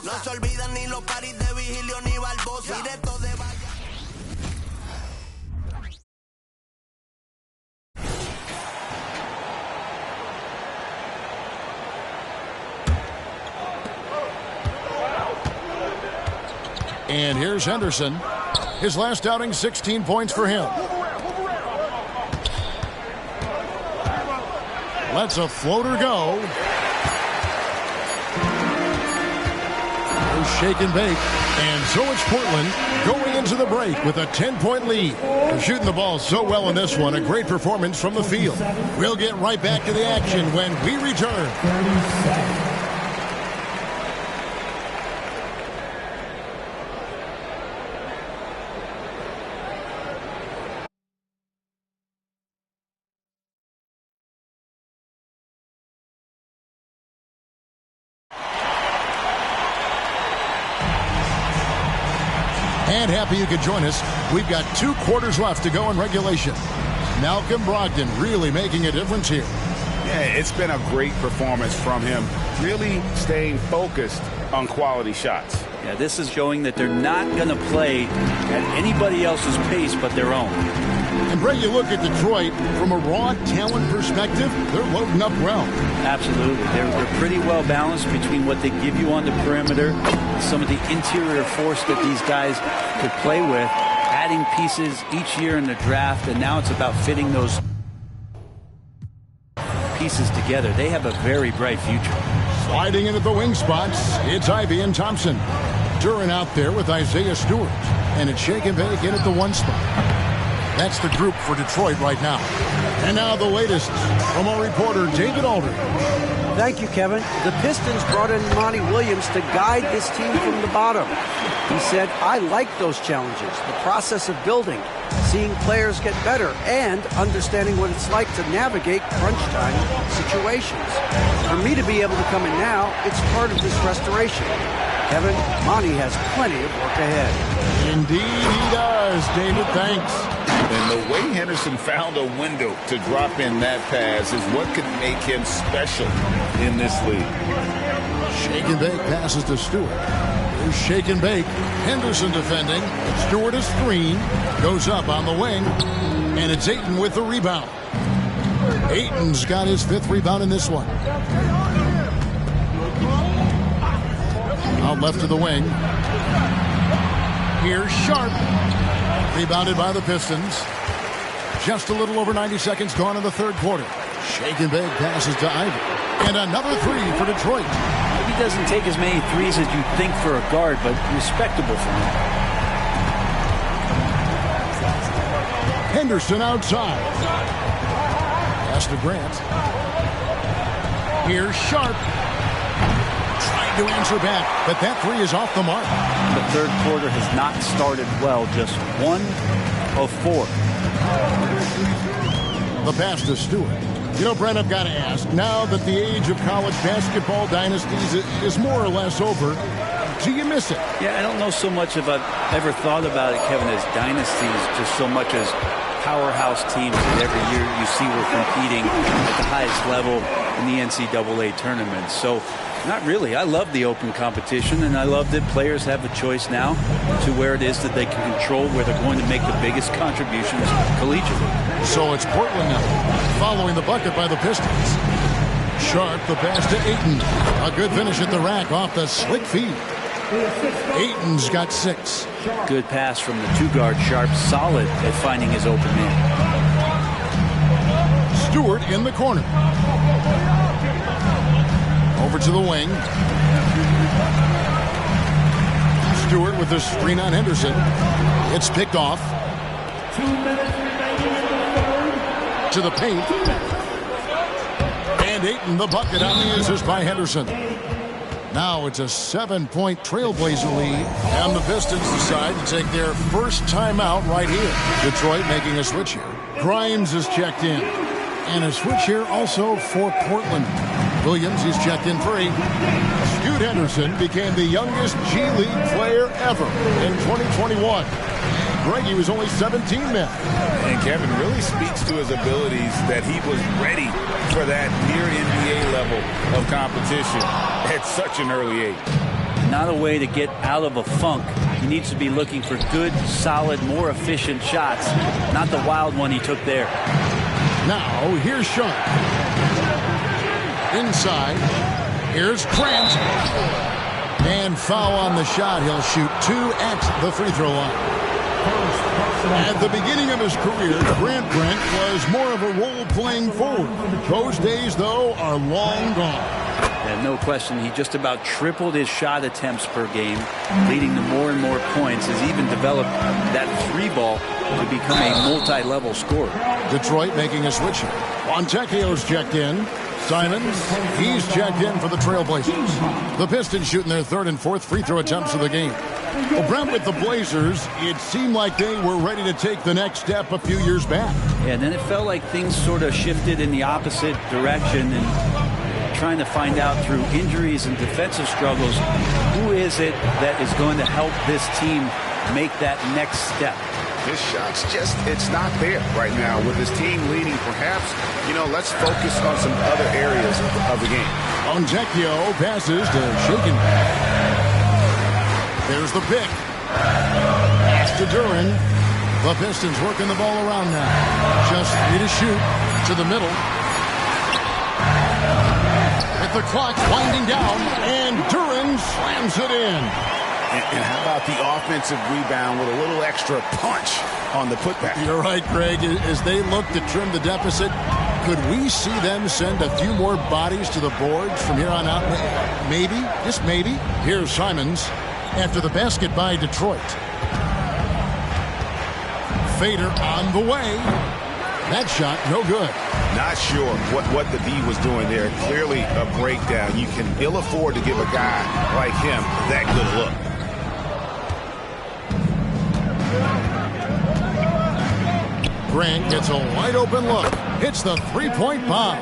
No se olvidan ni los paris de Vigilio ni Barbosa. Directo de And here's Henderson. His last outing, 16 points for him. Lets a floater go. There's shake and bake. And so it's Portland going into the break with a 10-point lead. They're shooting the ball so well in this one. A great performance from the field. We'll get right back to the action when we return. And happy you could join us. We've got 2 quarters left to go in regulation. Malcolm Brogdon really making a difference here. Yeah, it's been a great performance from him. Really staying focused on quality shots. Yeah, this is showing that they're not going to play at anybody else's pace but their own. And Brett, you look at Detroit from a raw talent perspective, they're loading up well. Absolutely. They're pretty well balanced between what they give you on the perimeter, some of the interior force that these guys could play with, adding pieces each year in the draft, and now it's about fitting those pieces together. They have a very bright future. Sliding into the wing spots, it's Ivy and Thompson. Duran out there with Isaiah Stewart. And it's shake and bake in at the 1 spot. That's the group for Detroit right now. And now the latest from our reporter, David Alder. Thank you, Kevin. The Pistons brought in Monty Williams to guide this team from the bottom. He said, I like those challenges, the process of building, seeing players get better, and understanding what it's like to navigate crunch time situations. For me to be able to come in now, it's part of this restoration. Kevin, Monty has plenty of work ahead. Indeed he does, David. Thanks. And the way Henderson found a window to drop in that pass is what could make him special in this league. Shake and bake passes to Stewart. There's shake and bake. Henderson defending. Stewart is screen. Goes up on the wing. And it's Ayton with the rebound. Ayton's got his 5th rebound in this one. Out left to the wing. Here's Sharp. Rebounded by the Pistons. Just a little over 90 seconds gone in the 3rd quarter. Shake and bake passes to Ivy. And another 3 for Detroit. Maybe he doesn't take as many threes as you think for a guard, but respectable for him. Henderson outside. Pass to Grant. Here's Sharp. Trying to answer back, but that 3 is off the mark. The 3rd quarter has not started well, just 1 of 4. The pass to Stewart. You know, Brent, I've got to ask, now that the age of college basketball dynasties is more or less over, do you miss it? Yeah, I don't know so much if I've ever thought about it, Kevin, as dynasties, just so much as powerhouse teams that every year you see we're competing at the highest level in the NCAA tournament. So, not really. I love the open competition, and I love that players have a choice now to where it is that they can control where they're going to make the biggest contributions collegiately. So it's Portland now, following the bucket by the Pistons. Sharp, the pass to Ayton. A good finish at the rack off the slick feed. Ayton's got 6. Good pass from the 2-guard Sharp, solid at finding his open man. Stewart in the corner. Over to the wing. Stewart with the screen on Henderson. It's picked off. 2 minutes remaining. To the paint. And Ayton, the bucket on the assist by Henderson. Now it's a 7-point Trailblazer lead, and the Pistons decide to take their first timeout right here. Detroit making a switch here. Grimes is checked in. And a switch here also for Portland. Williams, he's checked in for 8. Scoot Henderson became the youngest G League player ever in 2021. Greggy was only 17 then. And Kevin really speaks to his abilities that he was ready for that near NBA level of competition at such an early age. not a way to get out of a funk. He needs to be looking for good, solid, more efficient shots, not the wild one he took there. Now, here's Sharp. Inside. Here's Grant. And foul on the shot. He'll shoot 2 at the free throw line. At the beginning of his career, Grant was more of a role-playing forward. Those days, though, are long gone. And no question, he just about tripled his shot attempts per game, leading to more and more points. Has even developed that 3-ball to become a multi-level scorer. Detroit making a switch here. Fontecchio's checked in. Simons, he's checked in for the Trailblazers. The Pistons shooting their 3rd and 4th free throw attempts of the game. Well, Brent, with the Blazers, it seemed like they were ready to take the next step a few years back. Yeah, and then it felt like things sort of shifted in the opposite direction, and trying to find out through injuries and defensive struggles, who is it that is going to help this team make that next step? His shot's just, it's not there right now. With his team leading, perhaps, let's focus on some other areas of the game. Fontecchio passes to Shaken. There's the pick. Pass to Duran. The Pistons working the ball around now. Just 3 to shoot. To the middle. With the clock winding down. And Duran slams it in. And how about the offensive rebound with a little extra punch on the putback? You're right, Greg. As they look to trim the deficit, could we see them send a few more bodies to the boards from here on out? Maybe, just maybe. Here's Simons after the basket by Detroit. Fader on the way. That shot, no good. Not sure what the D was doing there. Clearly a breakdown. You can ill afford to give a guy like him that good a look. Grant gets a wide open look. Hits the 3-point bomb.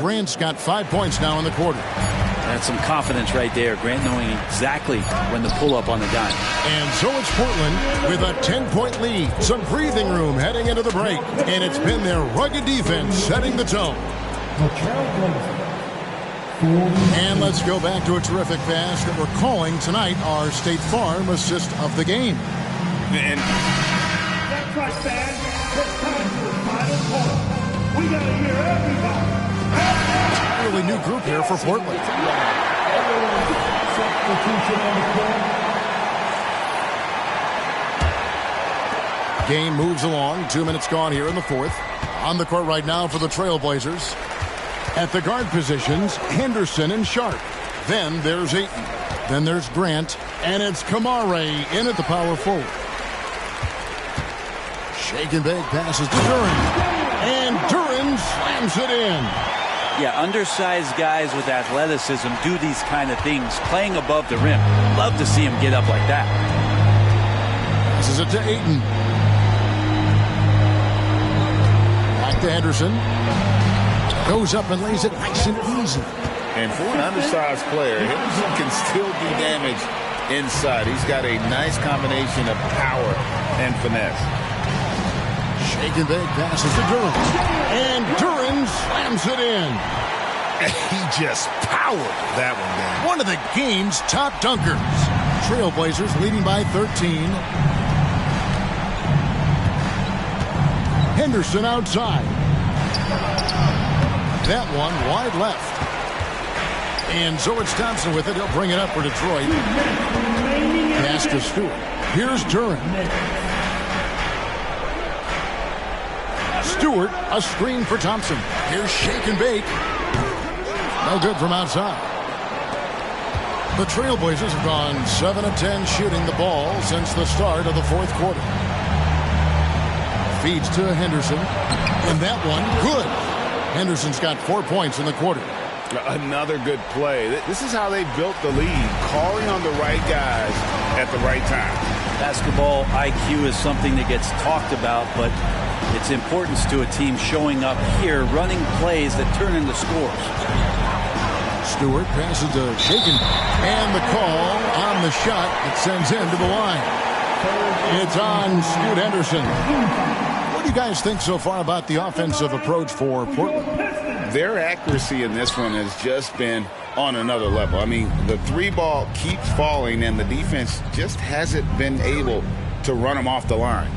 Grant's got 5 points now in the quarter. That's some confidence right there. Grant knowing exactly when to pull up on the dime. And so it's Portland with a 10-point lead. Some breathing room heading into the break. And it's been their rugged defense setting the tone. And let's go back to a terrific pass that we're calling tonight our State Farm assist of the game. And that's right, fans. It's time for the final call. We got to hear everybody. Really new group here for Portland. Substitution on the court. Game moves along. 2 minutes gone here in the 4th. On the court right now for the Trailblazers. At the guard positions, Henderson and Sharp. Then there's Ayton. Then there's Grant. And it's Kamare in at the power forward. Shake and bake passes to Duran. And Duran slams it in. Yeah, undersized guys with athleticism do these kind of things, playing above the rim. Love to see him get up like that. Passes it to Ayton. Back to Henderson. Goes up and lays it nice and easy. And for an undersized player, Henderson can still do damage inside. He's got a nice combination of power and finesse. Shake and bake passes to Duran. And Duran slams it in. He just powered that one down. One of the game's top dunkers. Trailblazers leading by 13. Henderson outside. That one wide left. And so it's Thompson with it. He'll bring it up for Detroit. Pass to Stewart. Here's Duran. Stewart, a screen for Thompson. Here's Shake and Bake. No good from outside. The Trailblazers have gone 7 of 10 shooting the ball since the start of the 4th quarter. Feeds to Henderson. And that one, good. Henderson's got 4 points in the quarter. Another good play. This is how they built the lead, calling on the right guys at the right time. Basketball IQ is something that gets talked about, but its importance to a team showing up here, running plays that turn into scores. Stewart passes to Shaken. And the call on the shot that sends him to the line. It's on Scoot Henderson. What do you guys think so far about the offensive approach for Portland? Their accuracy in this one has just been on another level. I mean, the three ball keeps falling, and the defense just hasn't been able to run them off the line.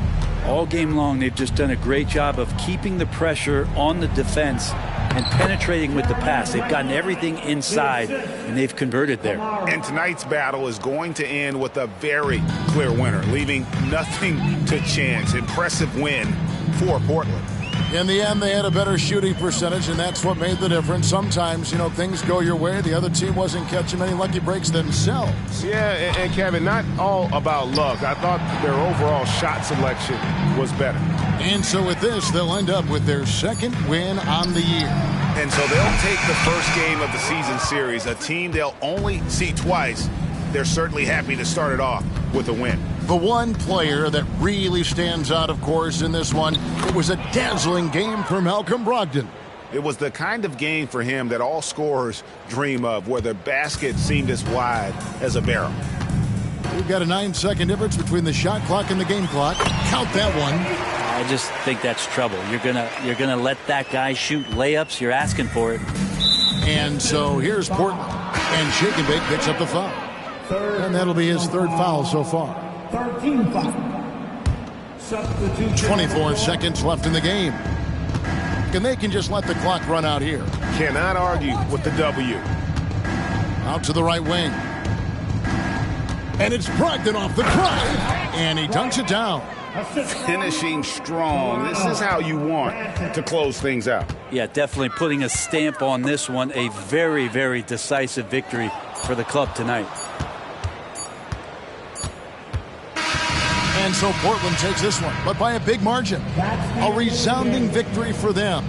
All game long, they've just done a great job of keeping the pressure on the defense and penetrating with the pass. They've gotten everything inside, and they've converted there. And tonight's battle is going to end with a very clear winner, leaving nothing to chance. Impressive win for Portland. In the end, they had a better shooting percentage, and that's what made the difference. Sometimes, things go your way. The other team wasn't catching many lucky breaks themselves. Yeah, and Kevin, not all about luck. I thought their overall shot selection was better. And so with this, they'll end up with their second win on the year. And so they'll take the first game of the season series, a team they'll only see twice. They're certainly happy to start it off with a win. The one player that really stands out, of course, in this one, it was a dazzling game for Malcolm Brogdon. It was the kind of game for him that all scorers dream of, where the basket seemed as wide as a barrel. We've got a 9-second difference between the shot clock and the game clock. Count that one. I just think that's trouble. You're gonna let that guy shoot layups. You're asking for it. And so here's Portland, and Shake and Bake picks up the foul. And that'll be his third foul so far. 13 foul. Substitute. 24 seconds left in the game. And they can just let the clock run out here. Cannot argue with the W. Out to the right wing. And it's Brogdon off the drive. And he dunks it down. Finishing strong. This is how you want to close things out. Yeah, definitely putting a stamp on this one. A very, very decisive victory for the club tonight. And so Portland takes this one, but by a big margin. A resounding victory for them.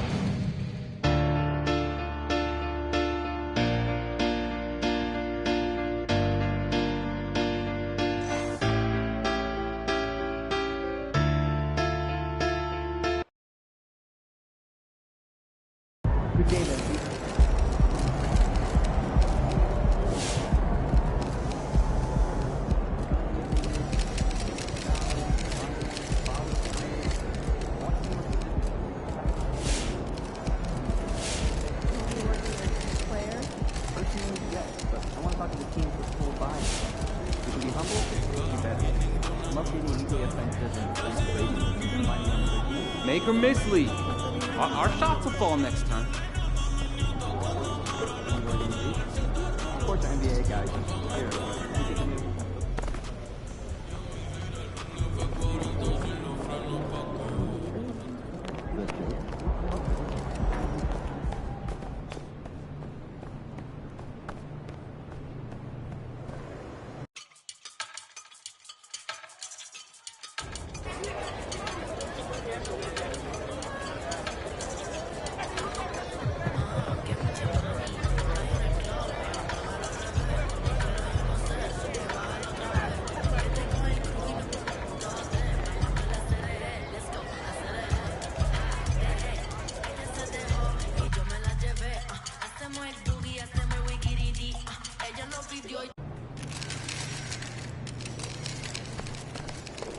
Good game, MP. Make or miss lead. Our shots will fall next time. Of course, our NBA guys.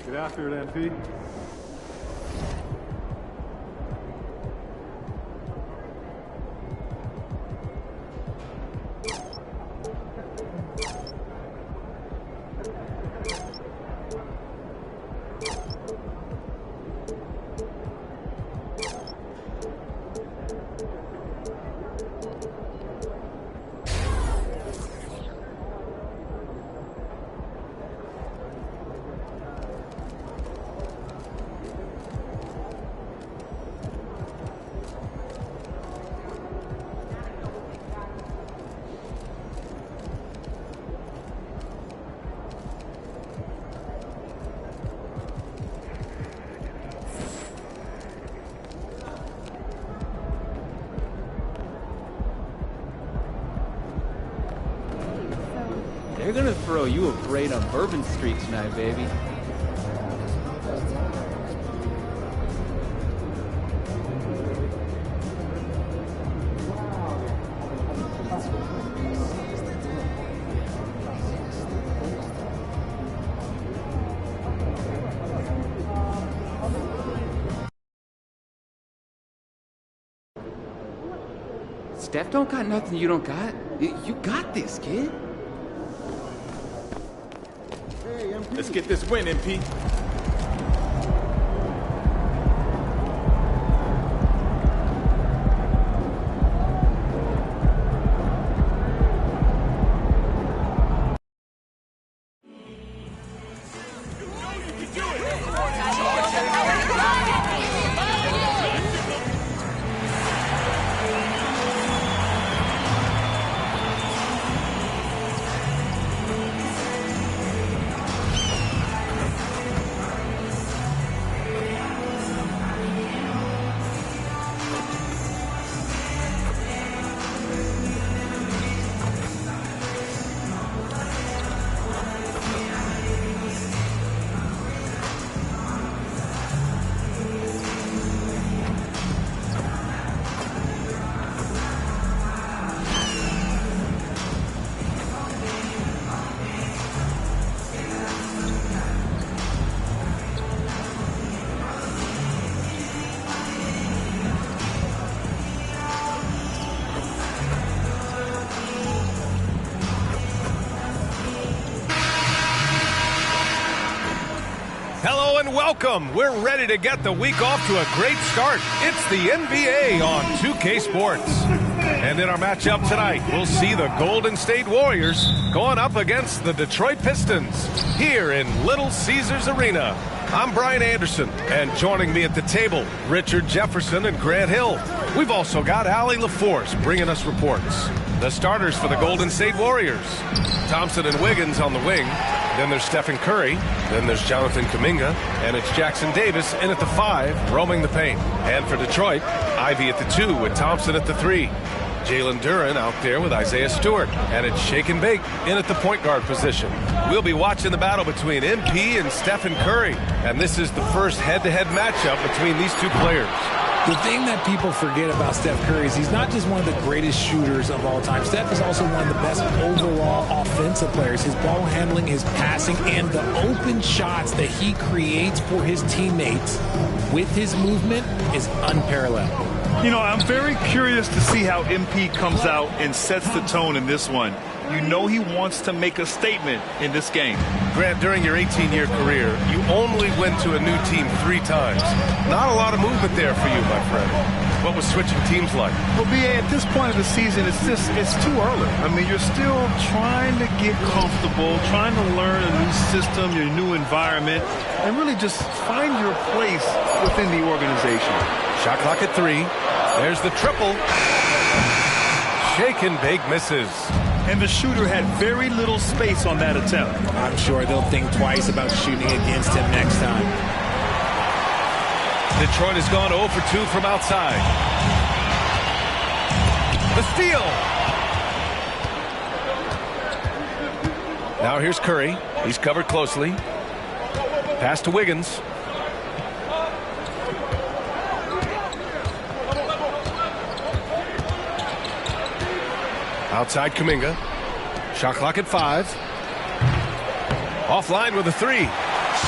Get after it, MP. They're gonna throw you a parade on Bourbon Street tonight, baby. Steph don't got nothing you don't got. You got this, kid. Let's get this win, MP. Hello and welcome. We're ready to get the week off to a great start. It's the NBA on 2K Sports. And in our matchup tonight, we'll see the Golden State Warriors going up against the Detroit Pistons here in Little Caesars Arena. I'm Brian Anderson, and joining me at the table, Richard Jefferson and Grant Hill. We've also got Allie LaForce bringing us reports. The starters for the Golden State Warriors: Thompson and Wiggins on the wing. Then there's Stephen Curry. Then there's Jonathan Kuminga. And it's Jackson Davis in at the 5, roaming the paint. And for Detroit, Ivy at the 2 with Thompson at the 3. Jalen Duren out there with Isaiah Stewart. And it's Shake and Bake in at the point guard position. We'll be watching the battle between MP and Stephen Curry. And this is the first head-to-head matchup between these two players. The thing that people forget about Steph Curry is he's not just one of the greatest shooters of all time. Steph is also one of the best overall offensive players. His ball handling, his passing, and the open shots that he creates for his teammates with his movement is unparalleled. You know, I'm very curious to see how MP comes out and sets the tone in this one. You know he wants to make a statement in this game. Grant, during your 18-year career, you only went to a new team 3 times. Not a lot of movement there for you, my friend. What was switching teams like? Well, BA, at this point of the season, it's too early. I mean, you're still trying to get comfortable, trying to learn a new system, your new environment, and really just find your place within the organization. Shot clock at 3. There's the triple. Shake and Bake misses. And the shooter had very little space on that attempt. I'm sure they'll think twice about shooting against him next time. Detroit has gone 0 for 2 from outside. The steal. Now here's Curry. He's covered closely. Pass to Wiggins. Outside Kuminga. Shot clock at 5. Offline with a 3.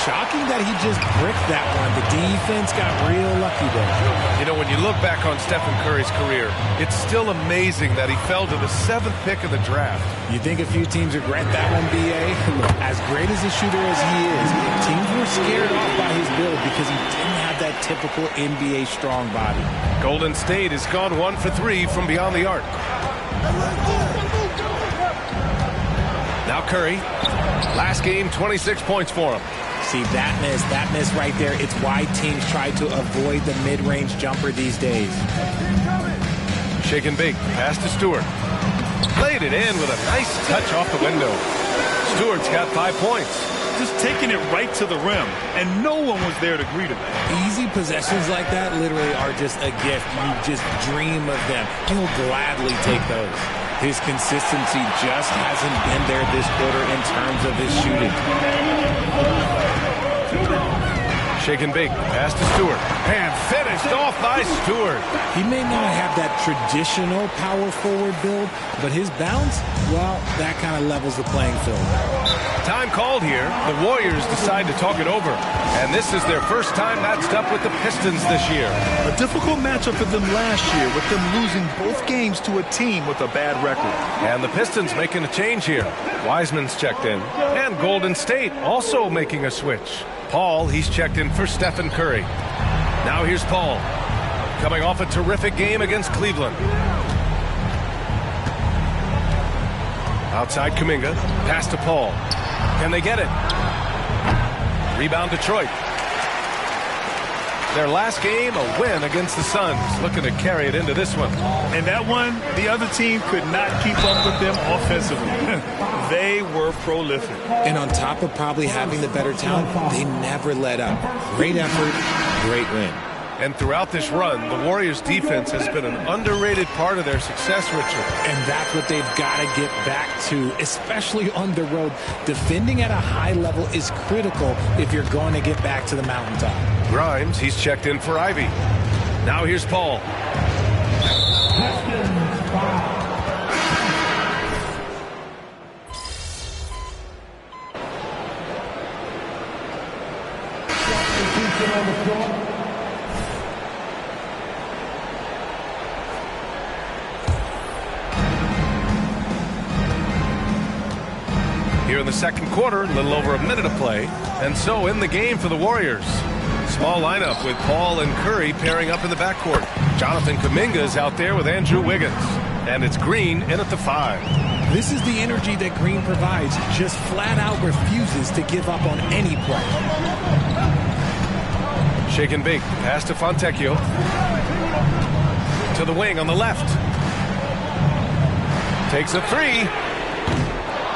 Shocking that he just bricked that one. The defense got real lucky there. You know, when you look back on Stephen Curry's career, it's still amazing that he fell to the 7th pick of the draft. You think a few teams regret that one, BA? As great as a shooter as he is, teams were scared off by his build because he didn't have that typical NBA strong body. Golden State has gone 1 for 3 from beyond the arc. Now Curry. Last game, 26 points for him. See, that miss right there, it's why teams try to avoid the mid-range jumper these days. Shake and Bake. Pass to Stewart. Played it in with a nice touch off the window. Stewart's got 5 points. Just taking it right to the rim, and no one was there to greet him. Easy possessions like that literally are just a gift. You just dream of them. He'll gladly take those. His consistency just hasn't been there this quarter in terms of his shooting. Shake and bake. Pass to Stewart. And finished off by Stewart. He may not have that traditional power forward build, but his bounce, well, that kind of levels the playing field. Time called here. The Warriors decide to talk it over. And this is their first time matched up with the Pistons this year. A difficult matchup for them last year, with them losing both games to a team with a bad record. And the Pistons making a change here. Wiseman's checked in. And Golden State also making a switch. Paul, he's checked in for Stephen Curry. Now here's Paul, coming off a terrific game against Cleveland. Outside Kuminga, pass to Paul. Can they get it? Rebound Detroit. Their last game, a win against the Suns. Looking to carry it into this one. And that one, the other team could not keep up with them offensively. They were prolific. And on top of probably having the better talent, they never let up. Great effort, great win. And throughout this run, the Warriors' defense has been an underrated part of their success, Richard. And that's what they've got to get back to, especially on the road. Defending at a high level is critical if you're going to get back to the mountaintop. Grimes, he's checked in for Ivy. Now here's Paul. Here in the second quarter, a little over a minute of play. And so in the game for the Warriors. Small lineup with Paul and Curry pairing up in the backcourt. Jonathan Kuminga is out there with Andrew Wiggins. And it's Green in at the 5. This is the energy that Green provides. Just flat out refuses to give up on any play. Shake and bake. Pass to Fontecchio. To the wing on the left. Takes a 3.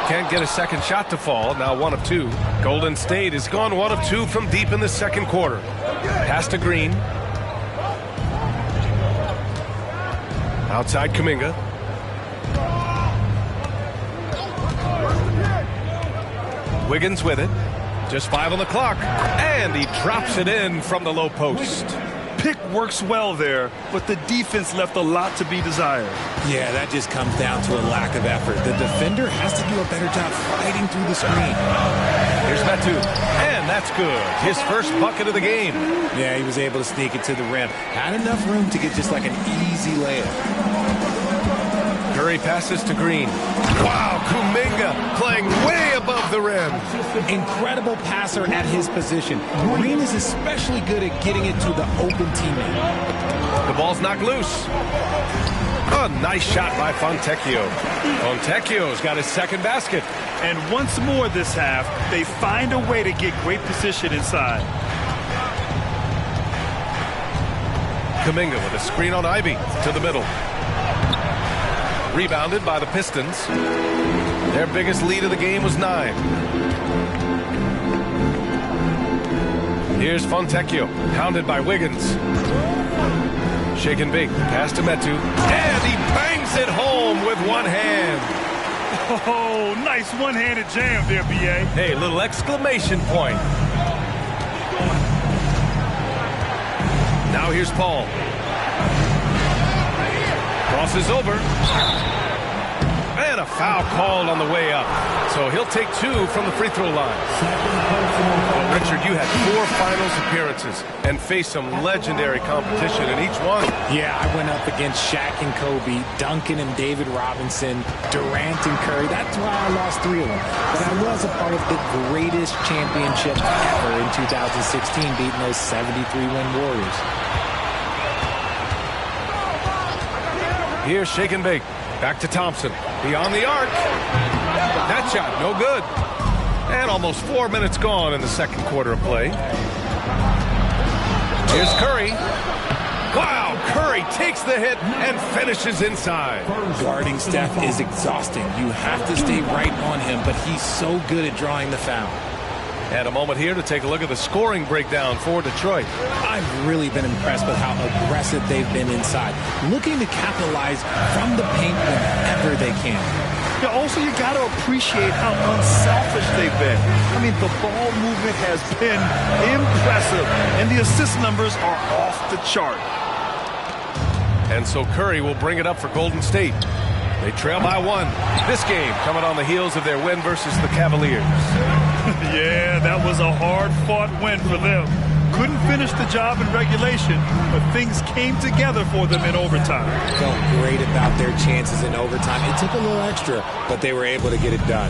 Can't get a second shot to fall. Now 1 of 2. Golden State has gone 1 of 2 from deep in the second quarter. Pass to Green. Outside Kuminga. Wiggins with it. Just 5 on the clock. And he drops it in from the low post. Pick works well there, but the defense left a lot to be desired. Yeah, that just comes down to a lack of effort. The defender has to do a better job fighting through the screen. Here's Metu, and that's good. His first bucket of the game. Yeah, he was able to sneak it to the rim. Had enough room to get just like an easy layup. Curry passes to Green. Wow, Kuminga playing way above the rim. Incredible passer at his position. Green is especially good at getting it to the open teammate. The ball's knocked loose. A nice shot by Fontecchio. Fontecchio's got his second basket. And once more this half, they find a way to get great position inside. Kuminga with a screen on Ivy to the middle. Rebounded by the Pistons. Their biggest lead of the game was 9. Here's Fontecchio, hounded by Wiggins. Shake and bake, pass to Metu, and he bangs it home with one hand. Oh, nice one-handed jam there, B.A. Hey, little exclamation point. Now here's Paul. Crosses over. And a foul called on the way up. So he'll take 2 from the free throw line. Well, Richard, you had 4 finals appearances and faced some legendary competition in each one. Yeah, I went up against Shaq and Kobe, Duncan and David Robinson, Durant and Curry. That's why I lost 3 of them. But I was a part of the greatest championship ever in 2016, beating those 73-win Warriors. Here's Shake and Bake. Back to Thompson. Beyond the arc. That shot, no good. And almost 4 minutes gone in the second quarter of play. Here's Curry. Wow, Curry takes the hit and finishes inside. Guarding Steph is exhausting. You have to stay right on him, but he's so good at drawing the foul. And a moment here to take a look at the scoring breakdown for Detroit. I've really been impressed with how aggressive they've been inside, looking to capitalize from the paint whenever they can. Yeah, also, you got to appreciate how unselfish they've been. I mean, the ball movement has been impressive, and the assist numbers are off the chart. And so Curry will bring it up for Golden State. They trail by 1. This game coming on the heels of their win versus the Cavaliers. Yeah, that was a hard-fought win for them. Couldn't finish the job in regulation, but things came together for them in overtime. Felt great about their chances in overtime. It took a little extra, but they were able to get it done.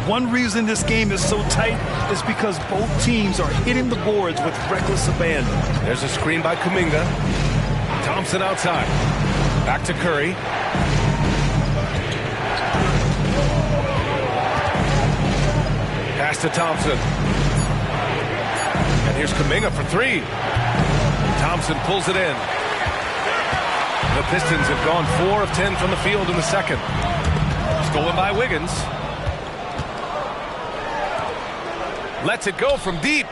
One reason this game is so tight is because both teams are hitting the boards with reckless abandon. There's a screen by Kuminga. Thompson outside. Back to Curry. Pass to Thompson. And here's Kuminga for 3. Thompson pulls it in. The Pistons have gone 4 of 10 from the field in the second. Stolen by Wiggins. Lets it go from deep.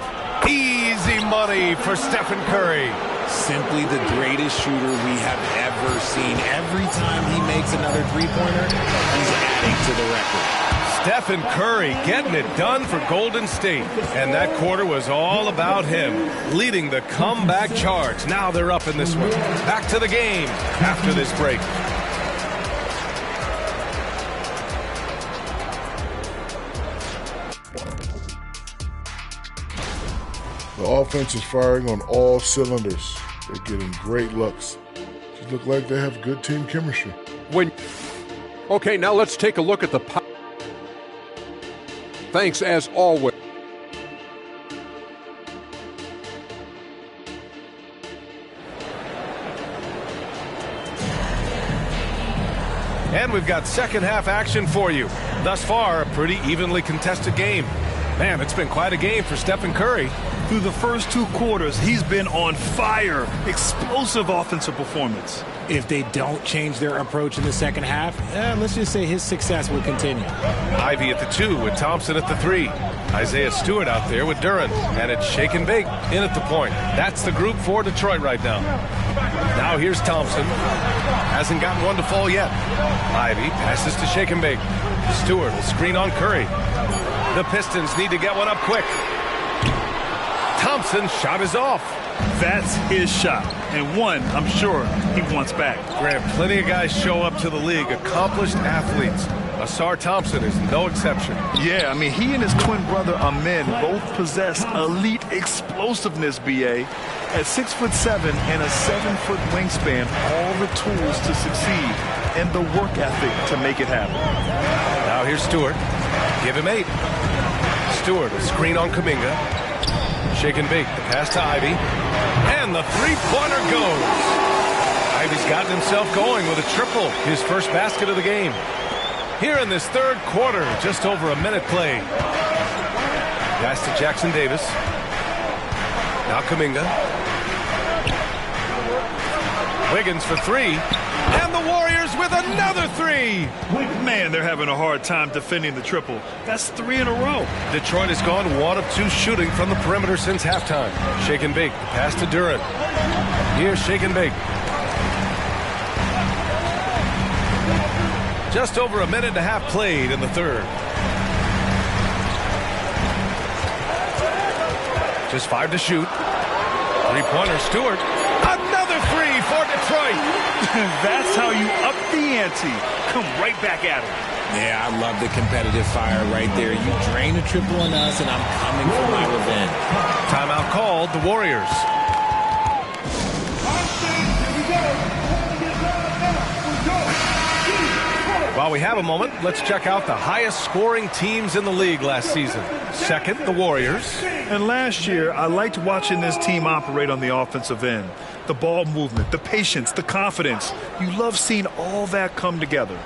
Easy money for Stephen Curry. Simply the greatest shooter we have ever seen. Every time he makes another three-pointer, he's adding to the record. Stephen Curry getting it done for Golden State. And that quarter was all about him, leading the comeback charge. Now they're up in this one. Back to the game after this break. The offense is firing on all cylinders. They're getting great looks. They look like they have good team chemistry. Okay, now let's take a look at the... Thanks as always. And we've got second half action for you. Thus far, a pretty evenly contested game. Man, it's been quite a game for Stephen Curry. Through the first 2 quarters, he's been on fire. Explosive offensive performance. If they don't change their approach in the second half, let's just say his success will continue. Ivy at the 2 with Thompson at the 3. Isaiah Stewart out there with Duren. And it's shake and bake in at the point. That's the group for Detroit right now. Now here's Thompson. Hasn't gotten one to fall yet. Ivy passes to shake and bake. Stewart will screen on Curry. The Pistons need to get one up quick. Thompson's shot is off. That's his shot, and one I'm sure he wants back. Graham, plenty of guys show up to the league, accomplished athletes. Asar Thompson is no exception. Yeah, I mean, he and his twin brother Amin both possess elite explosiveness, B.A. At 6'7" and a 7-foot wingspan, all the tools to succeed and the work ethic to make it happen. Now here's Stewart. Give him 8. Stewart, a screen on Kuminga. Shake and bake, the pass to Ivy. And the three-pointer goes. Ivy's gotten himself going with a triple, his first basket of the game. Here in this third quarter, just over a minute played. Pass to Jackson Davis. Now Kuminga. Wiggins for 3. And the Warriors with another 3. Man, they're having a hard time defending the triple. That's 3 in a row. Detroit has gone 1 of 2 shooting from the perimeter since halftime. Shake and bake. The pass to Duren. Here's shake and bake. Just over a minute and a half played in the third. Just 5 to shoot. Three-pointer, Stewart. Another 3 for Detroit. That's how you up the ante. Come right back at him. Yeah, I love the competitive fire right there. You drain a triple on us, and I'm coming for my revenge. Timeout called, the Warriors. While we have a moment, let's check out the highest scoring teams in the league last season. Second, the Warriors. And last year, I liked watching this team operate on the offensive end. The ball movement, the patience, the confidence. You love seeing all that come together.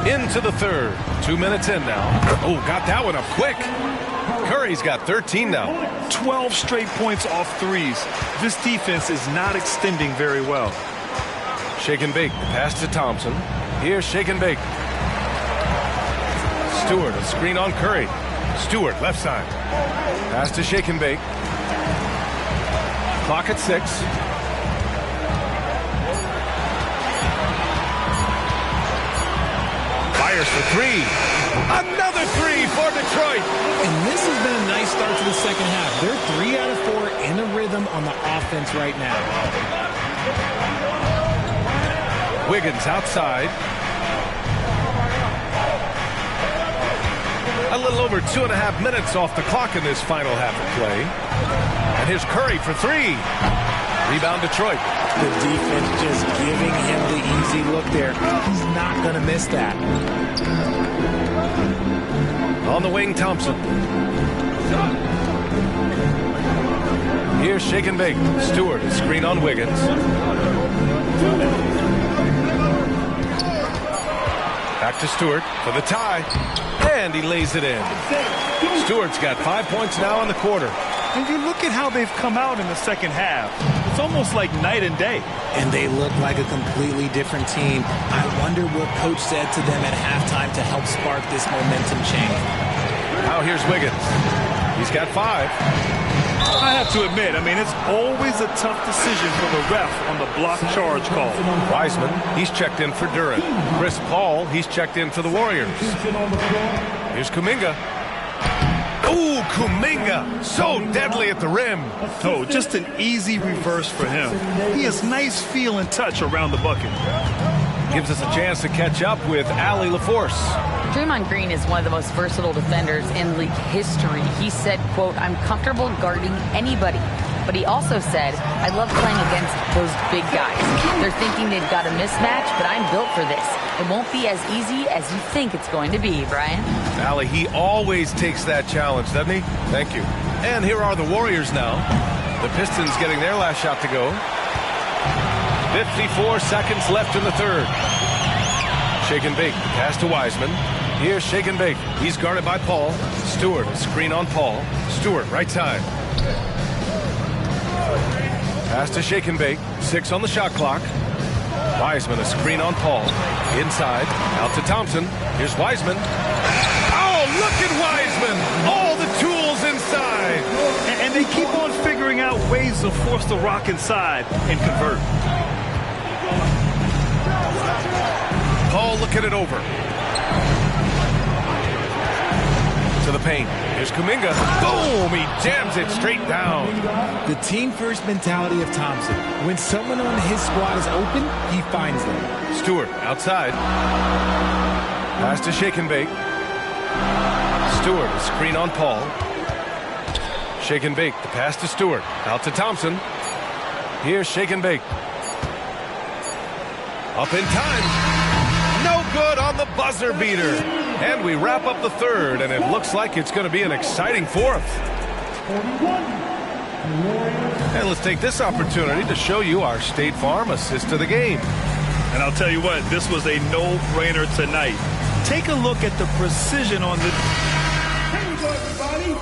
Into the third. 2 minutes in now. Oh, got that one up quick. Curry's got 13 now. 12 straight points off threes. This defense is not extending very well. Shake and bake. Pass to Thompson. Here's shake and bake. Stewart, a screen on Curry. Stewart, left side. Pass to shake and bake. Clock at 6. Fires for three. Another three for Detroit. And this has been a nice start to the second half. They're 3 out of 4 in a rhythm on the offense right now. Wiggins outside. A little over 2.5 minutes off the clock in this final half of play. And here's Curry for three. Rebound Detroit. The defense just giving him the easy look there. He's not going to miss that. On the wing, Thompson. Here's shake and bake. Stewart, screen on Wiggins. Back to Stewart for the tie. And he lays it in. Stewart's got 5 points now in the quarter. And you look at how they've come out in the second half. It's almost like night and day. And they look like a completely different team. I wonder what coach said to them at halftime to help spark this momentum change. Now here's Wiggins. He's got 5. I have to admit, it's always a tough decision for the ref on the block charge call. Wiseman, he's checked in for Durant. Chris Paul, he's checked in for the Warriors. Here's Kuminga. Ooh, Kuminga, so deadly at the rim. Oh, just an easy reverse for him. He has nice feel and touch around the bucket. Gives us a chance to catch up with Allie LaForce. Draymond Green is one of the most versatile defenders in league history. He said, quote, "I'm comfortable guarding anybody." But he also said, "I love playing against those big guys. They're thinking they've got a mismatch, but I'm built for this. It won't be as easy as you think it's going to be," Brian. Allie, he always takes that challenge, doesn't he? Thank you. And here are the Warriors now. The Pistons getting their last shot to go. 54 seconds left in the third. Shake and bake. Pass to Wiseman. Here's shake and bake. He's guarded by Paul. Stewart, a screen on Paul. Stewart, right side. Pass to shake and bake. 6 on the shot clock. Wiseman, a screen on Paul. Inside. Out to Thompson. Here's Wiseman. Oh, look at Wiseman. All the tools inside. And they keep on figuring out ways to force the rock inside and convert. Paul looking it over. To the paint. Here's Kuminga. Boom! He jams it straight down. The team-first mentality of Thompson. When someone on his squad is open, he finds them. Stewart outside. Pass to shake and bake. Stewart, a screen on Paul. Shake and bake. The pass to Stewart. Out to Thompson. Here's shake and bake. Up in time. No good on the buzzer beater. And we wrap up the third, and it looks like it's going to be an exciting fourth. And let's take this opportunity to show you our State Farm assist to the game. And I'll tell you what, this was a no-brainer tonight. Take a look at the precision on the... Here we go, everybody.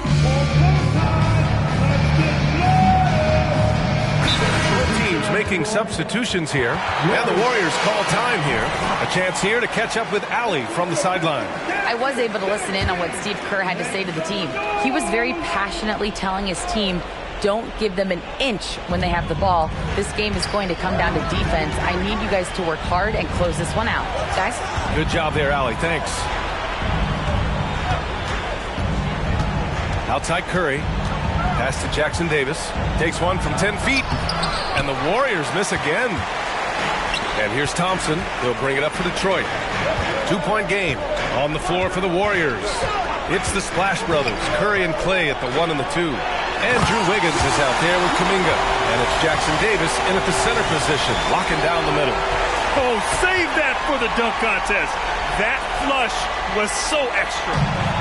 Teams making substitutions here, and the Warriors call time here. A chance here to catch up with Allie from the sideline. I was able to listen in on what Steve Kerr had to say to the team. He was very passionately telling his team, don't give them an inch when they have the ball. This game is going to come down to defense. I need you guys to work hard and close this one out. Guys? Good job there, Allie. Thanks. Outside Curry. Pass to Jackson Davis. Takes one from 10 feet. And the Warriors miss again. And here's Thompson. He'll bring it up for Detroit. 2-point game on the floor for the Warriors. It's the Splash Brothers, Curry and Clay at the 1 and the 2. And Drew Wiggins is out there with Kuminga. And it's Jackson Davis in at the center position, locking down the middle. Oh, save that for the dunk contest. That flush was so extra.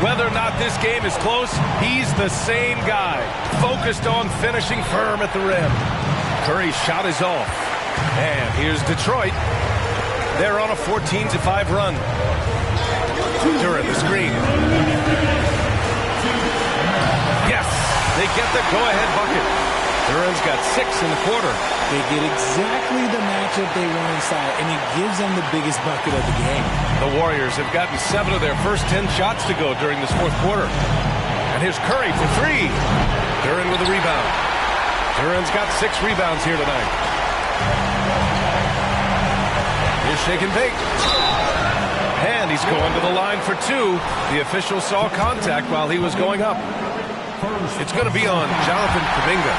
Whether or not this game is close, he's the same guy. Focused on finishing firm at the rim. Curry's shot is off. And here's Detroit. They're on a 14-5 run. Durant the screen. Yes, they get the go-ahead bucket. Durant's got 6 in the quarter. They get exactly the matchup they want inside, and it gives them the biggest bucket of the game. The Warriors have gotten 7 of their first 10 shots to go during this fourth quarter. And here's Curry for 3. Durant with a rebound. Durant's got 6 rebounds here tonight. Here's shake and bake. And he He's going to the line for two. The official saw contact while he was going up. It's going to be on Jonathan Kuminga.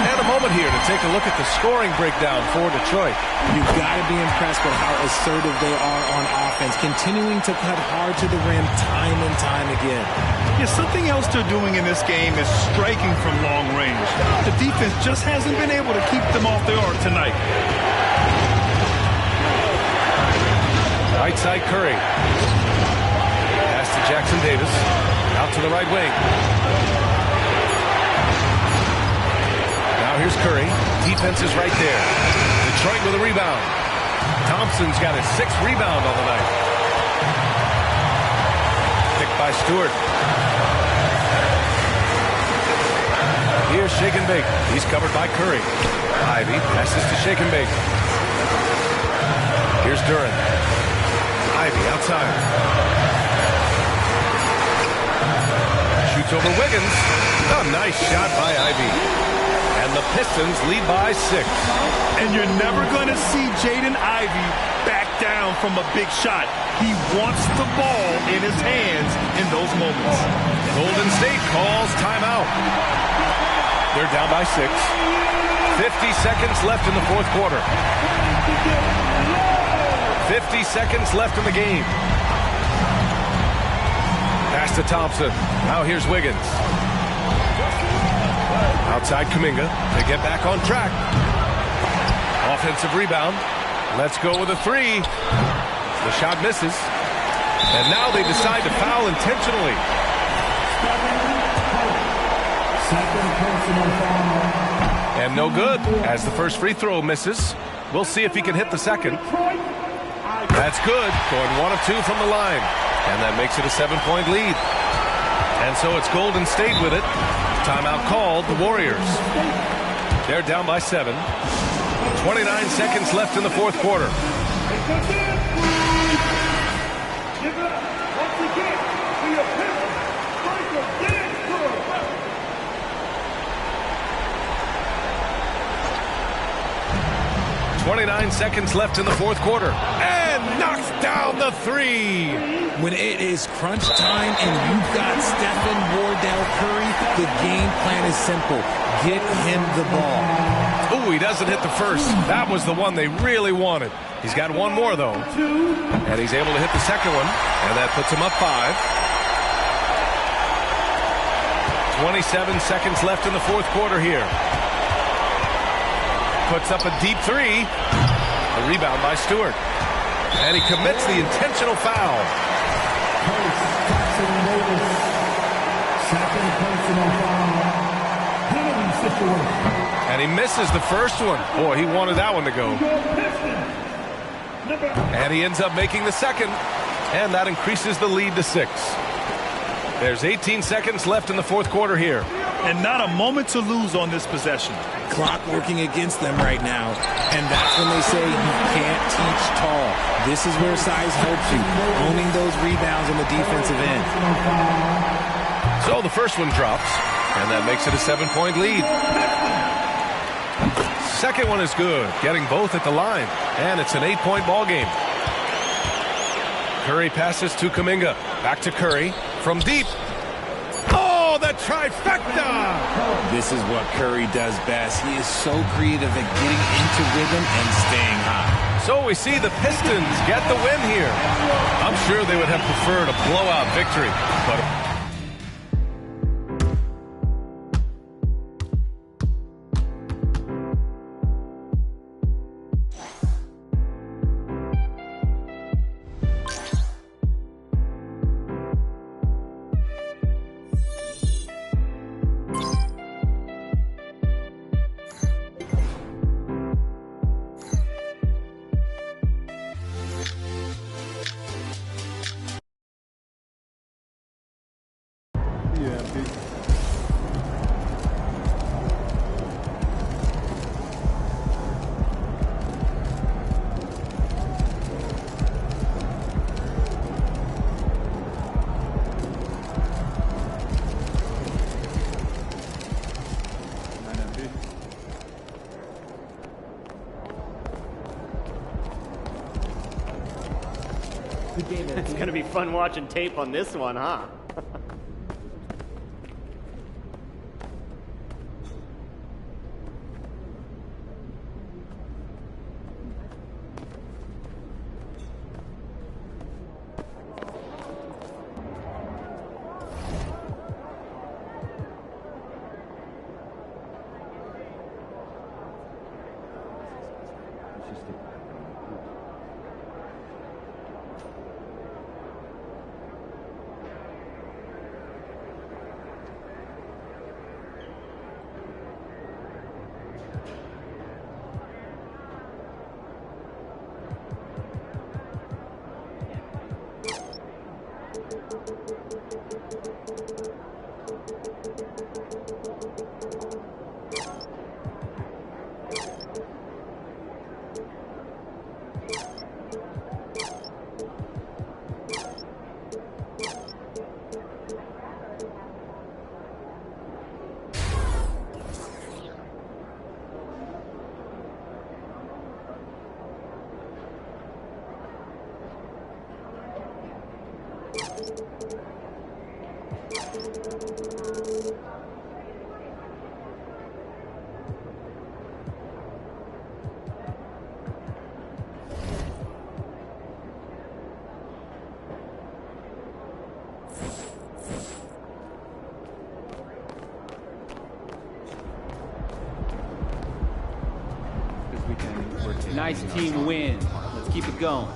And a moment here to take a look at the scoring breakdown for Detroit. You've got to be impressed with how assertive they are on offense, continuing to cut hard to the rim time and time again. Yeah, something else they're doing in this game is striking from long range. The defense just hasn't been able to keep them off their arc tonight. Right side Curry. Pass to Jackson Davis. Out to the right wing. Now here's Curry. Defense is right there. Detroit with a rebound. Thompson's got his 6th rebound on the night. Picked by Stewart. Here's Shake and Bake. He's covered by Curry. Ivy passes to Shake and Bake. Here's Duran. Ivy outside. Shoots over Wiggins. A nice shot by Ivy. And the Pistons lead by 6. And you're never going to see Jaden Ivey back down from a big shot. He wants the ball in his hands in those moments. Golden State calls timeout. They're down by 6. 50 seconds left in the fourth quarter. 50 seconds left in the game. Pass to Thompson. Now here's Wiggins. Outside Kuminga. They get back on track. Offensive rebound. Let's go with a 3. The shot misses. And now they decide to foul intentionally. And no good as the first free throw misses. We'll see if he can hit the second. That's good. Going 1 of 2 from the line. And that makes it a 7-point lead. And so it's Golden State with it. Timeout called, the Warriors. They're down by 7. 29 seconds left in the fourth quarter. Give it up once again for your Pistons. Michael Danforth. 29 seconds left in the fourth quarter. And knocks down the 3. When it is crunch time and you've got Stephen Wardell Curry, the game plan is simple. Get him the ball. Ooh, he doesn't hit the first. That was the one they really wanted. He's got one more, though. And he's able to hit the second one. And that puts him up 5. 27 seconds left in the fourth quarter here. Puts up a deep 3. A rebound by Stewart. And he commits the intentional foul. And he misses the first one. Boy, he wanted that one to go. And he ends up making the second. And that increases the lead to 6. There's 18 seconds left in the fourth quarter here. And not a moment to lose on this possession. Clock working against them right now. And that's when they say you can't teach tall. This is where size helps you. Owning those rebounds on the defensive end. So the first one drops. And that makes it a 7-point lead. Second one is good. Getting both at the line. And it's an 8-point ball game. Curry passes to Kuminga. Back to Curry. From deep. Oh, the trifecta! This is what Curry does best. He is so creative at getting into rhythm and staying hot. So we see the Pistons get the win here. I'm sure they would have preferred a blowout victory, but It's going to be fun watching tape on this one, huh? Nice team win. Let's keep it going.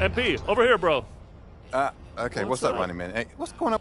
MP, over here, bro. Okay, what's up, Running Man? Hey, what's going on?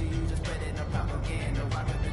You just spread it in the propaganda. Rock the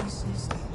pieces that